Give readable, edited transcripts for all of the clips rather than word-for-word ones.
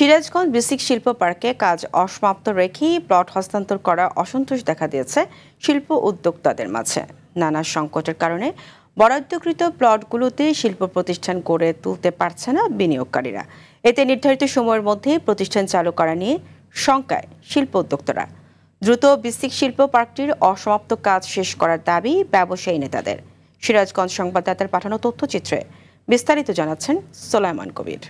Sirajganj basic শিল্প পার্কে কাজ অসমাপ্ত রেখেই প্লট হস্তান্তর করা অসন্তোষ দেখা দিয়েছে শিল্প উদ্যোক্তাদের মাঝে। নানা সংকটের কারণে বরাদ্দকৃত প্লটগুলোতে শিল্প প্রতিষ্ঠান গড়ে তুলতে পারছে না বিনিয়োগকারীরা। এতে নির্ধারিত সময়ের মধ্যে প্রতিষ্ঠান চালু করা নিয়ে শঙ্কায় শিল্প উদ্যোক্তারা। দ্রুত বেসিক শিল্প পার্কটির অসমাপ্ত কাজ শেষ করার দাবি ব্যবসায়ী নেতাদের। সিরাজগঞ্জ সংবাদদাতার পাঠানো তথ্যচিত্রে বিস্তারিত জানাচ্ছেন সোলায়মান কবির।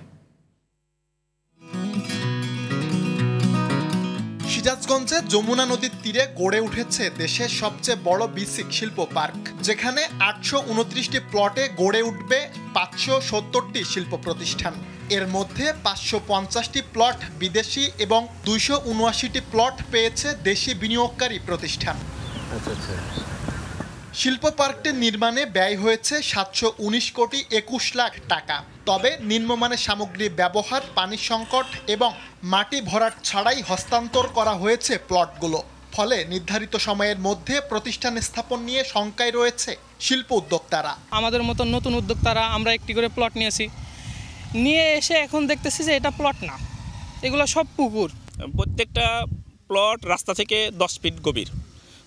সিরাজগঞ্জে যমুনা নদীর তীরে গড়ে উঠেছে দেশের সবচেয়ে বড় বেসিক শিল্প পার্ক, যেখানে 829টি প্লটে গড়ে উঠবে 570টি শিল্প প্রতিষ্ঠান। এর মধ্যে 550টি প্লট বিদেশি এবং 279টি প্লট পেয়েছে দেশি বিনিয়োগকারী প্রতিষ্ঠান। শিল্প পার্কটির নির্মাণে ব্যয় হয়েছে 719 কোটি 21 লাখ টাকা। তবে নিম্নমানের সামগ্রী ব্যবহার, পানি সংকট এবং মাটি ভরাট ছাড়াই হস্তান্তর করা হয়েছে প্লটগুলো। ফলে নির্ধারিত সময়ের মধ্যে প্রতিষ্ঠান স্থাপন নিয়ে শঙ্কায় রয়েছে শিল্প উদ্যোক্তারা। আমাদের মতো নতুন উদ্যোক্তারা আমরা একটি করে প্লট নিয়ে এসে এখন দেখতেছি যে এটা প্লট না, এগুলো সব পুকুর। প্রত্যেকটা প্লট রাস্তা থেকে 10 ফিট গভীর।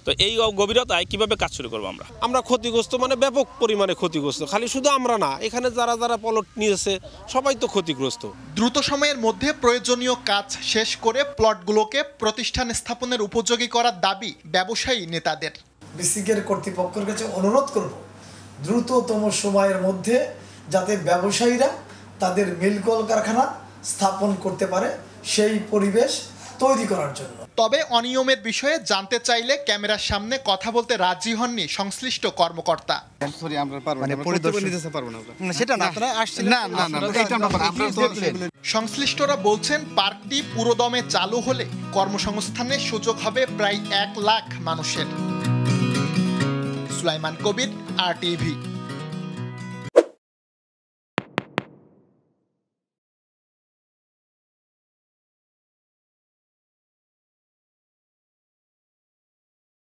তো এই গভীরতায় কিভাবে কাজ শুরু করবো? আমরা ক্ষতিগ্রস্ত, মানে ব্যাপক পরিমাণে ক্ষতিগ্রস্ত। খালি শুধু আমরা না, এখানে যারা যারা প্লট নিয়েছে সবাই তো ক্ষতিগ্রস্ত। দ্রুত সময়ের মধ্যে প্রয়োজনীয় কাজ শেষ করে প্লটগুলোকে প্রতিষ্ঠান স্থাপনের উপযোগী করার দাবি ব্যবসায়ী নেতাদের। বিসিকের কর্তৃপক্ষের কাছে অনুরোধ করব দ্রুততম সময়ের মধ্যে যাতে ব্যবসায়ীরা তাদের মিল কলকারখানা স্থাপন করতে পারে সেই পরিবেশ তৈরি করার জন্য। তবে অনিয়মের বিষয়ে জানতে চাইলে ক্যামেরার সামনে কথা বলতে রাজি হননি সংশ্লিষ্ট কর্মকর্তা। সংশ্লিষ্টরা বলছেন পার্কটি পুরোদমে চালু হলে কর্মসংস্থানের সুযোগ হবে প্রায় 1 লাখ মানুষের। সুলাইমান কবির, RTV।